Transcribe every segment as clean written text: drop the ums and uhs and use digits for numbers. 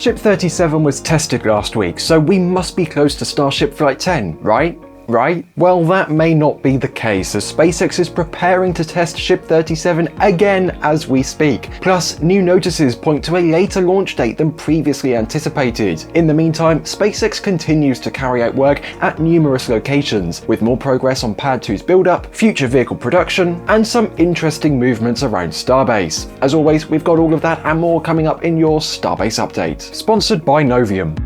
Ship 37 was tested last week, so we must be close to Starship Flight 10, right? Well, that may not be the case, as SpaceX is preparing to test Ship 37 again as we speak. Plus, new notices point to a later launch date than previously anticipated. In the meantime, SpaceX continues to carry out work at numerous locations, with more progress on Pad 2's build-up, future vehicle production, and some interesting movements around Starbase. As always, we've got all of that and more coming up in your Starbase update. Sponsored by Novium.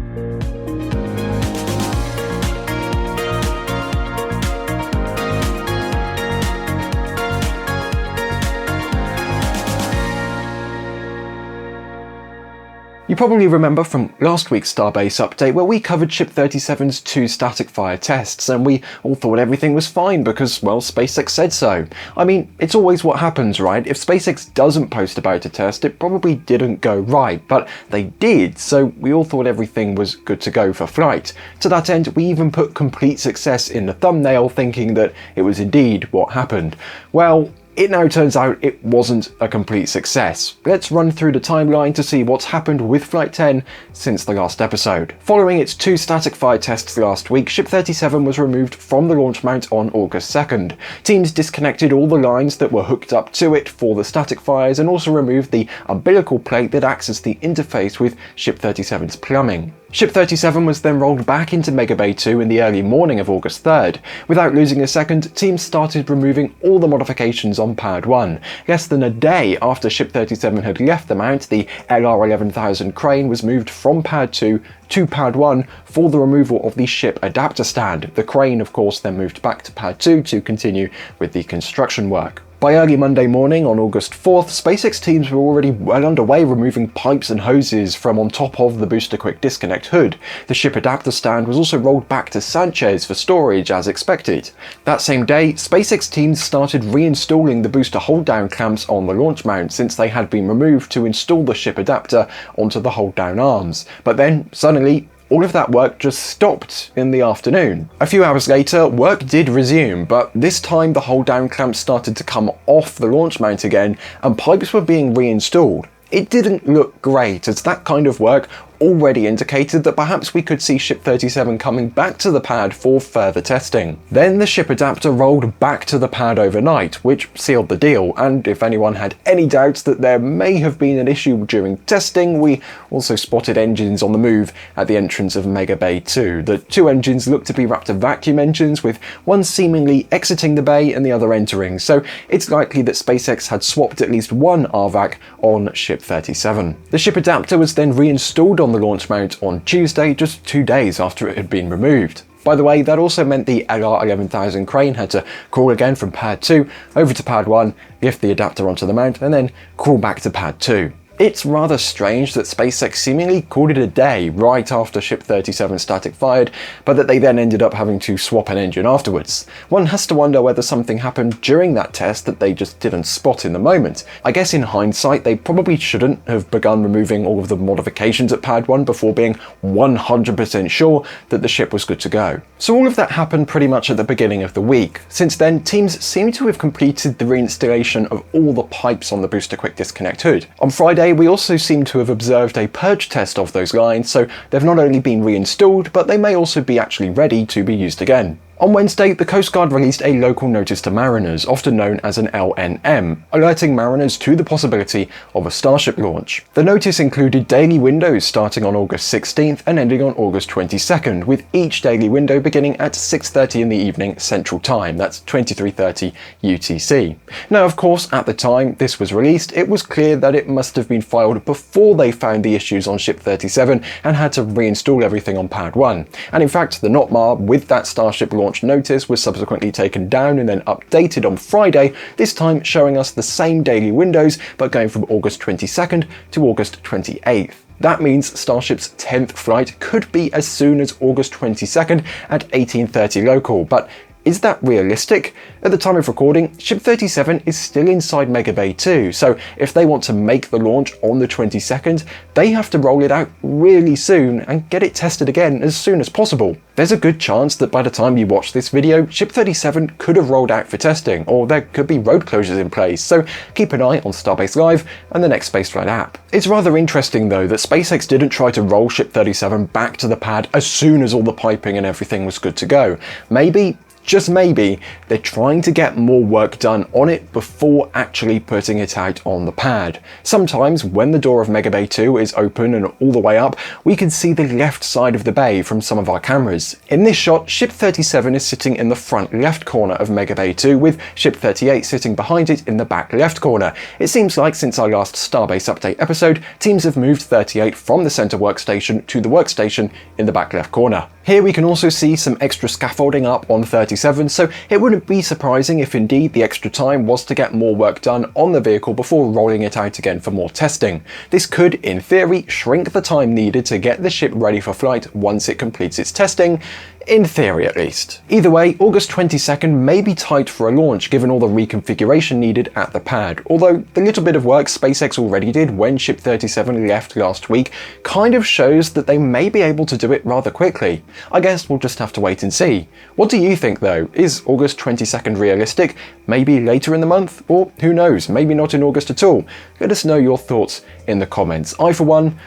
You probably remember from last week's Starbase update where we covered Ship 37's 2 static fire tests, and we all thought everything was fine because, well, SpaceX said so. I mean, it's always what happens, right? If SpaceX doesn't post about a test, it probably didn't go right, but they did, so we all thought everything was good to go for flight. To that end, we even put complete success in the thumbnail, thinking that it was indeed what happened. Well, it now turns out it wasn't a complete success. Let's run through the timeline to see what's happened with Flight 10 since the last episode. Following its 2 static fire tests last week, Ship 37 was removed from the launch mount on August 2nd. Teams disconnected all the lines that were hooked up to it for the static fires and also removed the umbilical plate that acts as the interface with Ship 37's plumbing. Ship 37 was then rolled back into Giga Bay 2 in the early morning of August 3rd. Without losing a second, teams started removing all the modifications on Pad 1. Less than a day after Ship 37 had left the mount, the LR11000 crane was moved from Pad 2 to Pad 1 for the removal of the ship adapter stand. The crane, of course, then moved back to Pad 2 to continue with the construction work. By early Monday morning on August 4th, SpaceX teams were already well underway removing pipes and hoses from on top of the booster quick disconnect hood. The ship adapter stand was also rolled back to Sanchez for storage as expected. That same day, SpaceX teams started reinstalling the booster hold down clamps on the launch mount since they had been removed to install the ship adapter onto the hold down arms. But then, suddenly, all of that work just stopped in the afternoon. A few hours later, work did resume, but this time the hold down clamps started to come off the launch mount again and pipes were being reinstalled. It didn't look great, as that kind of work already indicated that perhaps we could see Ship 37 coming back to the pad for further testing. Then the ship adapter rolled back to the pad overnight, which sealed the deal, and if anyone had any doubts that there may have been an issue during testing, we also spotted engines on the move at the entrance of Giga Bay 2. The 2 engines looked to be Raptor Vacuum engines, with one seemingly exiting the bay and the other entering, so it's likely that SpaceX had swapped at least one RVAC on Ship 37. The ship adapter was then reinstalled on the launch mount on Tuesday, just 2 days after it had been removed. By the way, that also meant the LR11000 crane had to crawl again from Pad 2 over to Pad 1, lift the adapter onto the mount, and then crawl back to Pad 2. It's rather strange that SpaceX seemingly called it a day right after Ship 37 static fired, but that they then ended up having to swap an engine afterwards. One has to wonder whether something happened during that test that they just didn't spot in the moment. I guess in hindsight, they probably shouldn't have begun removing all of the modifications at Pad 1 before being 100% sure that the ship was good to go. So all of that happened pretty much at the beginning of the week. Since then, teams seem to have completed the reinstallation of all the pipes on the booster quick disconnect hood. On Friday, we also seem to have observed a purge test of those lines, so they've not only been reinstalled, but they may also be actually ready to be used again. On Wednesday, the Coast Guard released a local notice to mariners, often known as an LNM, alerting mariners to the possibility of a Starship launch. The notice included daily windows starting on August 16th and ending on August 22nd, with each daily window beginning at 6:30 in the evening Central Time, that's 23:30 UTC. Now, of course, at the time this was released, it was clear that it must have been filed before they found the issues on Ship 37 and had to reinstall everything on Pad 1. And in fact, the NOTMAR with that Starship launch notice was subsequently taken down and then updated on Friday, this time showing us the same daily windows but going from August 22nd to August 28th. That means Starship's 10th flight could be as soon as August 22nd at 18:30 local, but is that realistic? At the time of recording, Ship 37 is still inside Mega Bay 2, so if they want to make the launch on the 22nd, they have to roll it out really soon and get it tested again as soon as possible. There's a good chance that by the time you watch this video, Ship 37 could have rolled out for testing, or there could be road closures in place, so keep an eye on Starbase Live and the next Spaceflight app. It's rather interesting though that SpaceX didn't try to roll Ship 37 back to the pad as soon as all the piping and everything was good to go. Maybe, just maybe, they're trying to get more work done on it before actually putting it out on the pad. Sometimes when the door of Mega Bay 2 is open and all the way up, we can see the left side of the bay from some of our cameras. In this shot, Ship 37 is sitting in the front left corner of Mega Bay 2 with Ship 38 sitting behind it in the back left corner. It seems like since our last Starbase update episode, teams have moved 38 from the center workstation to the workstation in the back left corner. Here we can also see some extra scaffolding up on 37, so it wouldn't be surprising if indeed the extra time was to get more work done on the vehicle before rolling it out again for more testing. This could, in theory, shrink the time needed to get the ship ready for flight once it completes its testing, in theory at least. Either way, August 22nd may be tight for a launch given all the reconfiguration needed at the pad, although the little bit of work SpaceX already did when Ship 37 left last week kind of shows that they may be able to do it rather quickly. I guess we'll just have to wait and see. What do you think though? Is August 22nd realistic? Maybe later in the month? Or who knows, maybe not in August at all? Let us know your thoughts in the comments. I for one,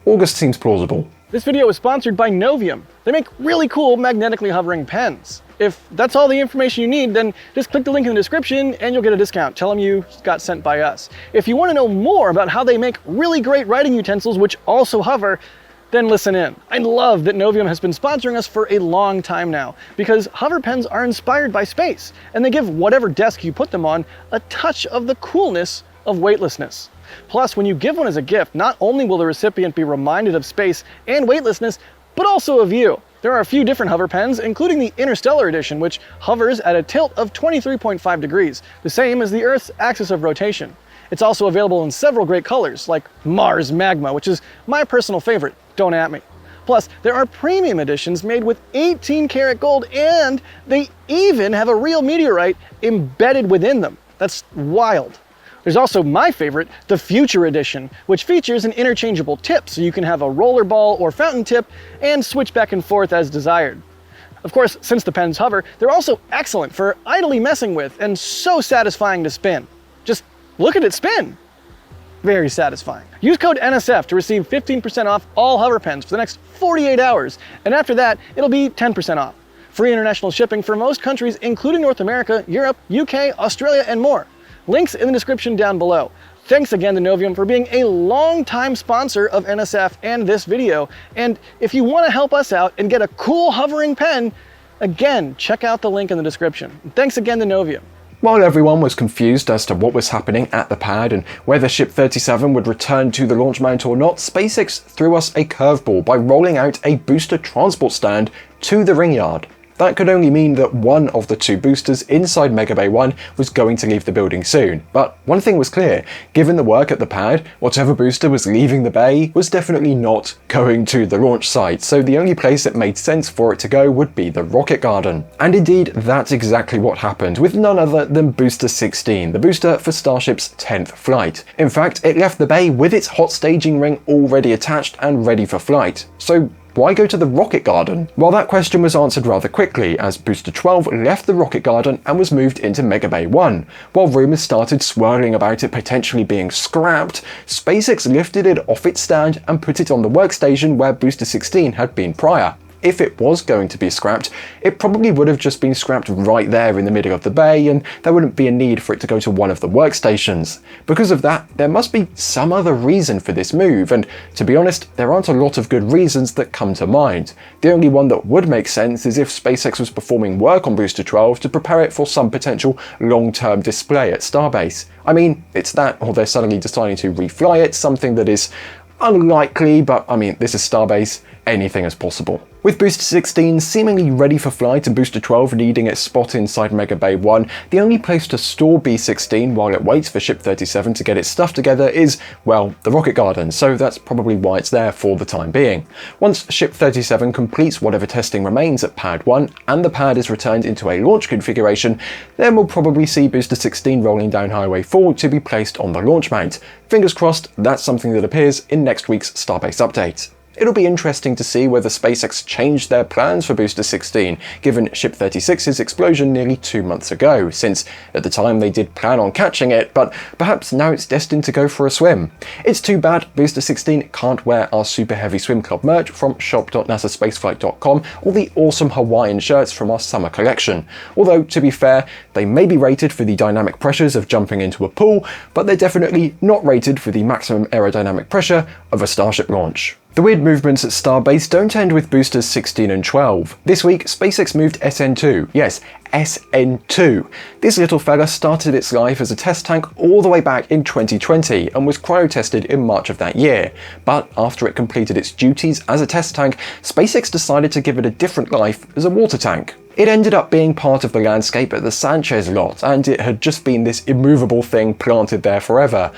August seems plausible. This video is sponsored by Novium. They make really cool magnetically hovering pens. If that's all the information you need, then just click the link in the description and you'll get a discount. Tell them you got sent by us. If you want to know more about how they make really great writing utensils which also hover, then listen in. I love that Novium has been sponsoring us for a long time now, because hover pens are inspired by space, and they give whatever desk you put them on a touch of the coolness of weightlessness. Plus, when you give one as a gift, not only will the recipient be reminded of space and weightlessness, but also of you. There are a few different hover pens, including the Interstellar Edition, which hovers at a tilt of 23.5 degrees, the same as the Earth's axis of rotation. It's also available in several great colors, like Mars Magma, which is my personal favorite, don't at me. Plus, there are premium editions made with 18 karat gold, and they even have a real meteorite embedded within them. That's wild. There's also my favorite, the Future Edition, which features an interchangeable tip, so you can have a roller ball or fountain tip and switch back and forth as desired. Of course, since the pens hover, they're also excellent for idly messing with and so satisfying to spin. Just look at it spin. Very satisfying. Use code NSF to receive 15% off all hover pens for the next 48 hours, and after that, it'll be 10% off. Free international shipping for most countries, including North America, Europe, UK, Australia, and more. Links in the description down below. Thanks again to Novium for being a long-time sponsor of NSF and this video. And if you want to help us out and get a cool hovering pen, again, check out the link in the description. Thanks again to Novium. While everyone was confused as to what was happening at the pad and whether Ship 37 would return to the launch mount or not, SpaceX threw us a curveball by rolling out a booster transport stand to the ring yard. That could only mean that one of the two boosters inside Mega Bay 1 was going to leave the building soon. But one thing was clear, given the work at the pad, whatever booster was leaving the bay was definitely not going to the launch site, so the only place it made sense for it to go would be the rocket garden. And indeed, that's exactly what happened, with none other than Booster 16, the booster for Starship's 10th flight. In fact, it left the bay with its hot staging ring already attached and ready for flight. So why go to the rocket garden? Well, that question was answered rather quickly, as Booster 12 left the rocket garden and was moved into Mega Bay 1. While rumours started swirling about it potentially being scrapped, SpaceX lifted it off its stand and put it on the workstation where Booster 16 had been prior. If it was going to be scrapped, it probably would have just been scrapped right there in the middle of the bay, and there wouldn't be a need for it to go to one of the workstations. Because of that, there must be some other reason for this move, and to be honest, there aren't a lot of good reasons that come to mind. The only one that would make sense is if SpaceX was performing work on Booster 12 to prepare it for some potential long-term display at Starbase. I mean, it's that, or they're suddenly deciding to refly it, something that is unlikely, but I mean, this is Starbase. anything is possible. With Booster 16 seemingly ready for flight and Booster 12 needing its spot inside Mega Bay 1, the only place to store B16 while it waits for Ship 37 to get its stuff together is, well, the rocket garden, so that's probably why it's there for the time being. Once Ship 37 completes whatever testing remains at Pad 1 and the pad is returned into a launch configuration, then we'll probably see Booster 16 rolling down Highway 4 to be placed on the launch mount. Fingers crossed that's something that appears in next week's Starbase update. It'll be interesting to see whether SpaceX changed their plans for Booster 16, given Ship 36's explosion nearly 2 months ago, since at the time they did plan on catching it, but perhaps now it's destined to go for a swim. It's too bad Booster 16 can't wear our Super Heavy Swim Club merch from shop.nasaspaceflight.com or the awesome Hawaiian shirts from our summer collection. Although, to be fair, they may be rated for the dynamic pressures of jumping into a pool, but they're definitely not rated for the maximum aerodynamic pressure of a Starship launch. The weird movements at Starbase don't end with boosters 16 and 12. This week, SpaceX moved SN2. Yes, SN2. This little fella started its life as a test tank all the way back in 2020 and was cryo-tested in March of that year. But after it completed its duties as a test tank, SpaceX decided to give it a different life as a water tank. It ended up being part of the landscape at the Sanchez lot, and it had just been this immovable thing planted there forever.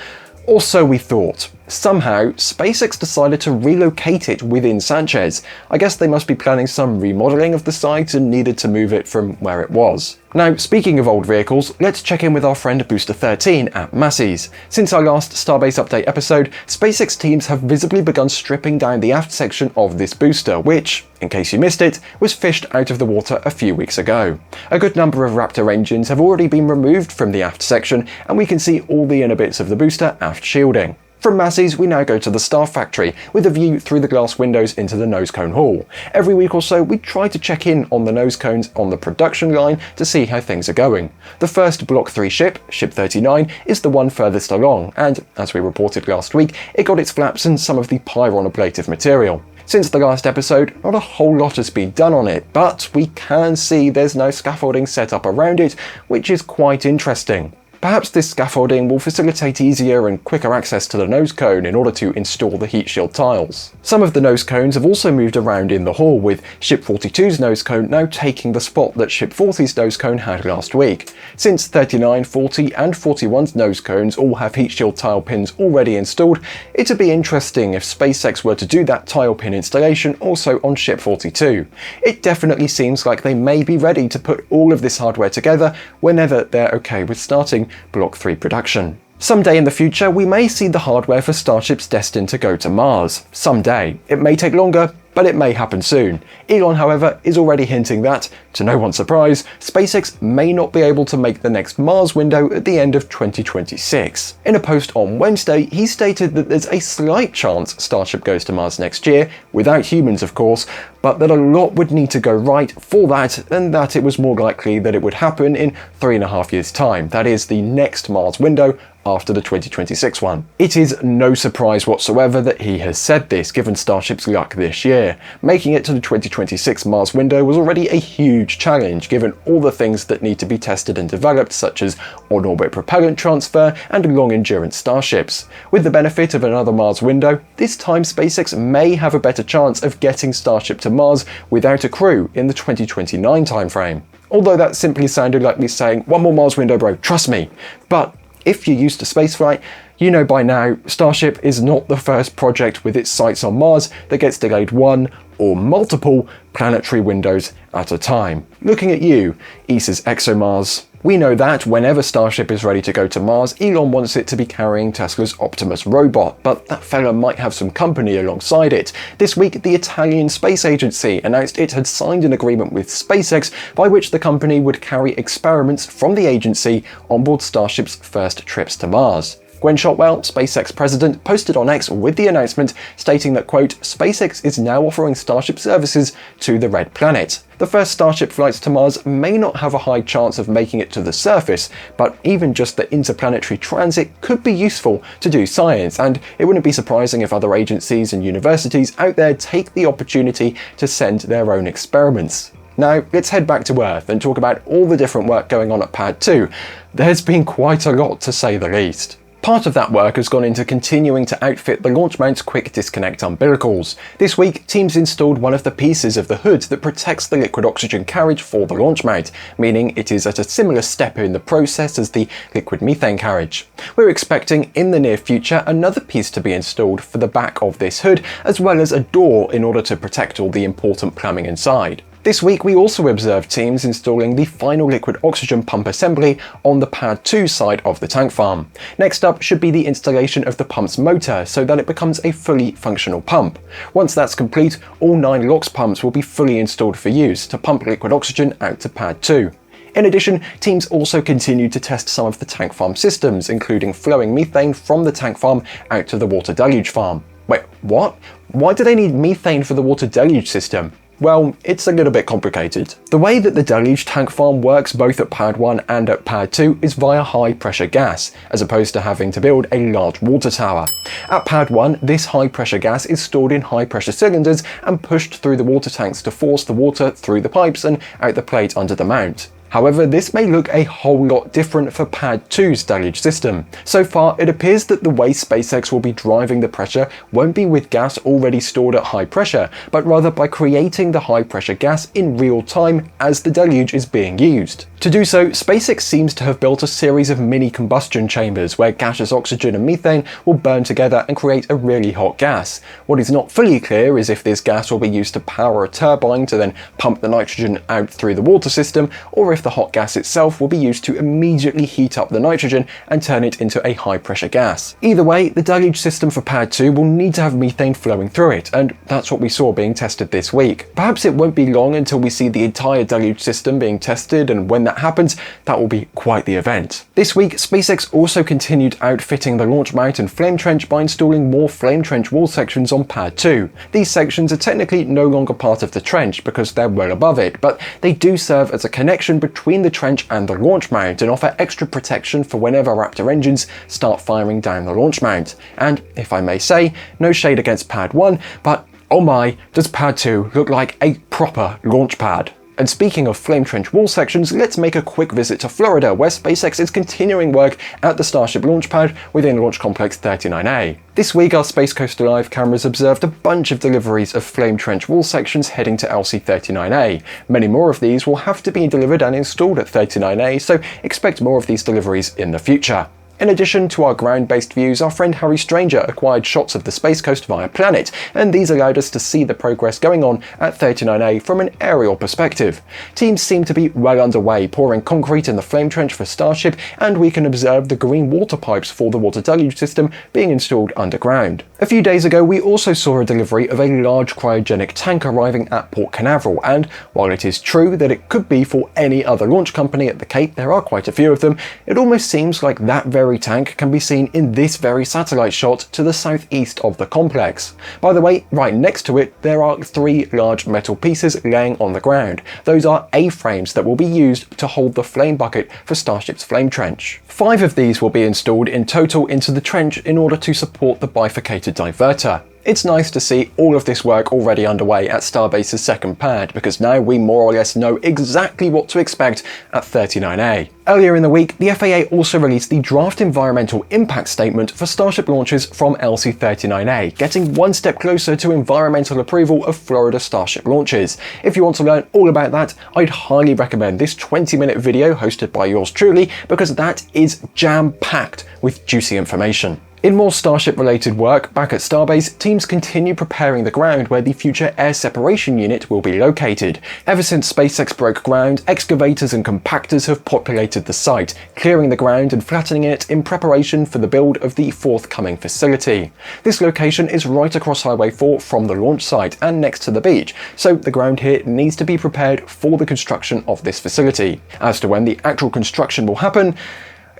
Or so we thought. Somehow, SpaceX decided to relocate it within Sanchez. I guess they must be planning some remodeling of the site and needed to move it from where it was. Now, speaking of old vehicles, let's check in with our friend Booster 13 at Massey's. Since our last Starbase update episode, SpaceX teams have visibly begun stripping down the aft section of this booster, which, in case you missed it, was fished out of the water a few weeks ago. A good number of Raptor engines have already been removed from the aft section, and we can see all the inner bits of the booster aft shielding. From Massey's, we now go to the Star Factory, with a view through the glass windows into the nose cone hall. Every week or so, we try to check in on the nose cones on the production line to see how things are going. The first Block 3 ship, Ship 39, is the one furthest along, and, as we reported last week, it got its flaps and some of the pyron-ablative material. Since the last episode, not a whole lot has been done on it, but we can see there's no scaffolding set up around it, which is quite interesting. Perhaps this scaffolding will facilitate easier and quicker access to the nose cone in order to install the heat shield tiles. Some of the nose cones have also moved around in the hall, with Ship 42's nose cone now taking the spot that Ship 40's nose cone had last week. Since 39, 40 and 41's nose cones all have heat shield tile pins already installed, it'd be interesting if SpaceX were to do that tile pin installation also on Ship 42. It definitely seems like they may be ready to put all of this hardware together whenever they're okay with starting Block 3 production. Someday in the future, we may see the hardware for starships destined to go to Mars. Someday. It may take longer, but it may happen soon. Elon, however, is already hinting that, to no one's surprise, SpaceX may not be able to make the next Mars window at the end of 2026. In a post on Wednesday, he stated that there's a slight chance Starship goes to Mars next year, without humans of course, but that a lot would need to go right for that, and that it was more likely that it would happen in 3.5 years' time. That is, the next Mars window after the 2026 one. It is no surprise whatsoever that he has said this, given Starship's luck this year. Making it to the 2026 Mars window was already a huge challenge, given all the things that need to be tested and developed, such as on-orbit propellant transfer and long-endurance starships. With the benefit of another Mars window, this time SpaceX may have a better chance of getting Starship to Mars without a crew in the 2029 timeframe. Although that simply sounded like me saying, one more Mars window bro, trust me. But if you're used to spaceflight, you know by now Starship is not the first project with its sights on Mars that gets delayed one or multiple planetary windows at a time. Looking at you, ESA's ExoMars. We know that whenever Starship is ready to go to Mars, Elon wants it to be carrying Tesla's Optimus robot, but that fella might have some company alongside it. This week, the Italian Space Agency announced it had signed an agreement with SpaceX by which the company would carry experiments from the agency on board Starship's first trips to Mars. Gwen Shotwell, SpaceX president, posted on X with the announcement stating that, quote, SpaceX is now offering Starship services to the Red Planet. The first Starship flights to Mars may not have a high chance of making it to the surface, but even just the interplanetary transit could be useful to do science, and it wouldn't be surprising if other agencies and universities out there take the opportunity to send their own experiments. Now, let's head back to Earth and talk about all the different work going on at Pad 2. There's been quite a lot, to say the least. Part of that work has gone into continuing to outfit the launch mount's quick disconnect umbilicals. This week, teams installed one of the pieces of the hood that protects the liquid oxygen carriage for the launch mount, meaning it is at a similar step in the process as the liquid methane carriage. We're expecting in the near future another piece to be installed for the back of this hood, as well as a door in order to protect all the important plumbing inside. This week we also observed teams installing the final liquid oxygen pump assembly on the Pad 2 side of the tank farm. Next up should be the installation of the pump's motor so that it becomes a fully functional pump. Once that's complete, all 9 LOX pumps will be fully installed for use to pump liquid oxygen out to Pad 2. In addition, teams also continued to test some of the tank farm systems, including flowing methane from the tank farm out to the water deluge farm. Wait, what? Why do they need methane for the water deluge system? Well, it's a little bit complicated. The way that the deluge tank farm works both at Pad 1 and at Pad 2 is via high pressure gas, as opposed to having to build a large water tower. At Pad 1, this high pressure gas is stored in high pressure cylinders and pushed through the water tanks to force the water through the pipes and out the plate under the mount. However, this may look a whole lot different for Pad 2's deluge system. So far, it appears that the way SpaceX will be driving the pressure won't be with gas already stored at high pressure, but rather by creating the high pressure gas in real time as the deluge is being used. To do so, SpaceX seems to have built a series of mini combustion chambers where gaseous oxygen and methane will burn together and create a really hot gas. What is not fully clear is if this gas will be used to power a turbine to then pump the nitrogen out through the water system, or if the hot gas itself will be used to immediately heat up the nitrogen and turn it into a high pressure gas. Either way, the deluge system for Pad 2 will need to have methane flowing through it, and that's what we saw being tested this week. Perhaps it won't be long until we see the entire deluge system being tested, and when that happens, that will be quite the event. This week, SpaceX also continued outfitting the launch mount and flame trench by installing more flame trench wall sections on Pad 2. These sections are technically no longer part of the trench because they're well above it, but they do serve as a connection between the trench and the launch mount and offer extra protection for whenever Raptor engines start firing down the launch mount. And if I may say, no shade against Pad 1, but oh my, does Pad 2 look like a proper launch pad. And speaking of flame trench wall sections, let's make a quick visit to Florida, where SpaceX is continuing work at the Starship launch pad within Launch Complex 39A. This week, our Space Coast Live cameras observed a bunch of deliveries of flame trench wall sections heading to LC-39A. Many more of these will have to be delivered and installed at 39A, so expect more of these deliveries in the future. In addition to our ground-based views, our friend Harry Stranger acquired shots of the Space Coast via Planet, and these allowed us to see the progress going on at 39A from an aerial perspective. Teams seem to be well underway, pouring concrete in the flame trench for Starship, and we can observe the green water pipes for the water deluge system being installed underground. A few days ago, we also saw a delivery of a large cryogenic tank arriving at Port Canaveral, and while it is true that it could be for any other launch company at the Cape, there are quite a few of them, it almost seems like that very tank can be seen in this very satellite shot to the southeast of the complex. By the way, right next to it, there are 3 large metal pieces laying on the ground. Those are A-frames that will be used to hold the flame bucket for Starship's flame trench. 5 of these will be installed in total into the trench in order to support the bifurcated diverter. It's nice to see all of this work already underway at Starbase's second pad, because now we more or less know exactly what to expect at 39A. Earlier in the week, the FAA also released the draft environmental impact statement for Starship launches from LC-39A, getting one step closer to environmental approval of Florida Starship launches. If you want to learn all about that, I'd highly recommend this 20-minute video hosted by yours truly, because that is jam-packed with juicy information. In more Starship-related work, back at Starbase, teams continue preparing the ground where the future air separation unit will be located. Ever since SpaceX broke ground, excavators and compactors have populated the site, clearing the ground and flattening it in preparation for the build of the forthcoming facility. This location is right across Highway 4 from the launch site and next to the beach, so the ground here needs to be prepared for the construction of this facility. As to when the actual construction will happen,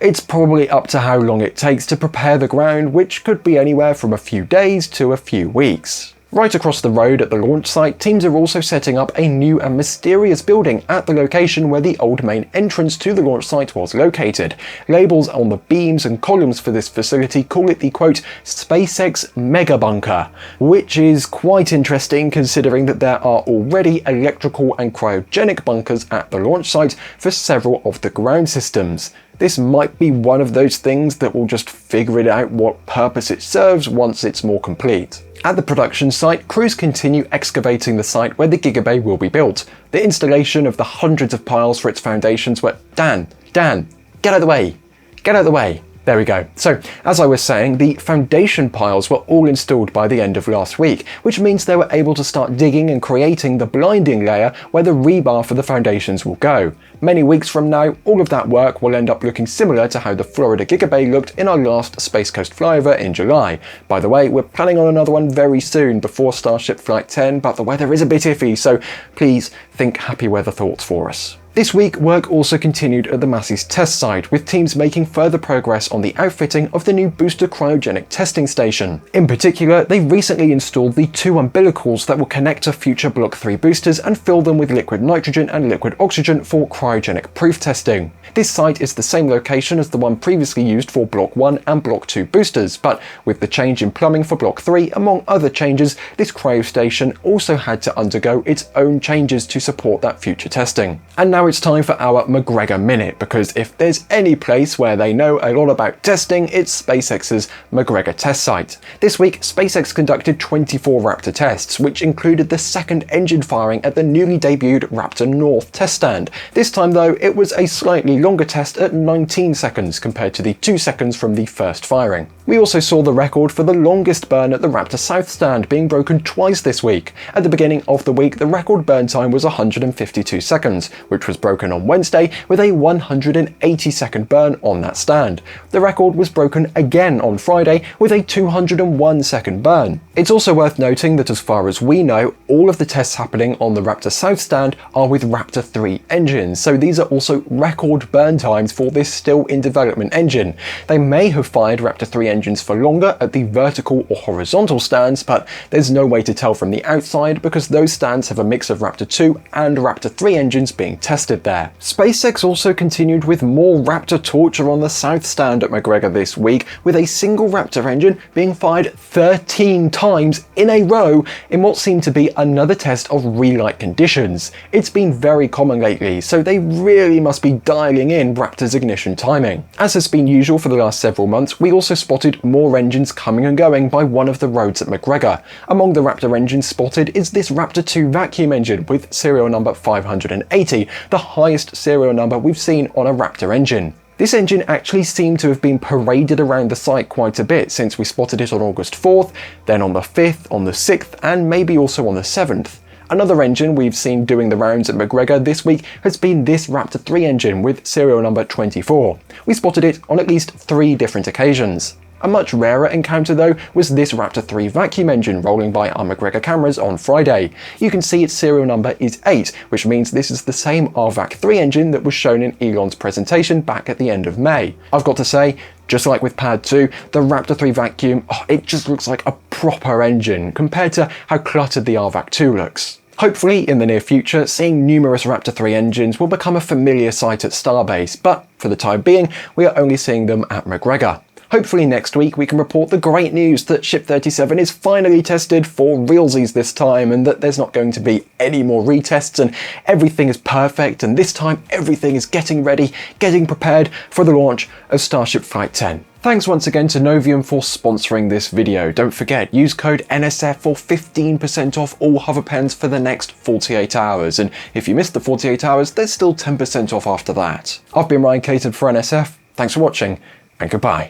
it's probably up to how long it takes to prepare the ground, which could be anywhere from a few days to a few weeks. Right across the road at the launch site, teams are also setting up a new and mysterious building at the location where the old main entrance to the launch site was located. Labels on the beams and columns for this facility call it the quote, SpaceX Megabunker, which is quite interesting considering that there are already electrical and cryogenic bunkers at the launch site for several of the ground systems. This might be one of those things that will just figure it out what purpose it serves once it's more complete. At the production site, crews continue excavating the site where the Giga Bay will be built. The installation of the hundreds of piles for its foundations were Dan, get out of the way! Get out of the way! There we go. So, as I was saying, the foundation piles were all installed by the end of last week, which means they were able to start digging and creating the blinding layer where the rebar for the foundations will go. Many weeks from now, all of that work will end up looking similar to how the Florida Giga Bay looked in our last Space Coast flyover in July. By the way, we're planning on another one very soon before Starship Flight 10, but the weather is a bit iffy, so please think happy weather thoughts for us. This week, work also continued at the Massey's test site, with teams making further progress on the outfitting of the new booster cryogenic testing station. In particular, they recently installed the 2 umbilicals that will connect to future Block 3 boosters and fill them with liquid nitrogen and liquid oxygen for cryogenic proof testing. This site is the same location as the one previously used for Block 1 and Block 2 boosters, but with the change in plumbing for Block 3, among other changes, this cryo station also had to undergo its own changes to support that future testing. And now it's time for our McGregor Minute, because if there's any place where they know a lot about testing, it's SpaceX's McGregor test site. This week, SpaceX conducted 24 Raptor tests, which included the second engine firing at the newly debuted Raptor North test stand. This time though, it was a slightly longer test at 19 seconds compared to the 2 seconds from the first firing. We also saw the record for the longest burn at the Raptor South stand being broken twice this week. At the beginning of the week, the record burn time was 152 seconds, which was broken on Wednesday with a 180-second burn on that stand. The record was broken again on Friday with a 201-second burn. It's also worth noting that as far as we know, all of the tests happening on the Raptor South stand are with Raptor 3 engines, so these are also record burn times for this still in development engine. They may have fired Raptor 3 engines for longer at the vertical or horizontal stands, but there's no way to tell from the outside because those stands have a mix of Raptor 2 and Raptor 3 engines being tested there. SpaceX also continued with more Raptor torture on the South stand at McGregor this week, with a single Raptor engine being fired 13 times in a row in what seemed to be another test of relight conditions. It's been very common lately, so they really must be dialing in Raptor's ignition timing. As has been usual for the last several months, we also spotted more engines coming and going by one of the roads at McGregor. Among the Raptor engines spotted is this Raptor 2 vacuum engine with serial number 580, the highest serial number we've seen on a Raptor engine. This engine actually seemed to have been paraded around the site quite a bit since we spotted it on August 4th, then on the 5th, on the 6th, and maybe also on the 7th. Another engine we've seen doing the rounds at McGregor this week has been this Raptor 3 engine with serial number 24. We spotted it on at least 3 different occasions. A much rarer encounter though was this Raptor 3 vacuum engine rolling by our McGregor cameras on Friday. You can see its serial number is 8, which means this is the same RVac 3 engine that was shown in Elon's presentation back at the end of May. I've got to say, just like with Pad 2, the Raptor 3 vacuum, it just looks like a proper engine compared to how cluttered the RVac 2 looks. Hopefully, in the near future, seeing numerous Raptor 3 engines will become a familiar sight at Starbase, but for the time being, we are only seeing them at McGregor. Hopefully next week we can report the great news that Ship 37 is finally tested for realsies this time, and that there's not going to be any more retests and everything is perfect, and this time everything is getting ready, getting prepared for the launch of Starship Flight 10. Thanks once again to Novium for sponsoring this video. Don't forget, use code NSF for 15% off all hover pens for the next 48 hours, and if you missed the 48 hours, there's still 10% off after that. I've been Ryan Caton for NSF, thanks for watching, and goodbye.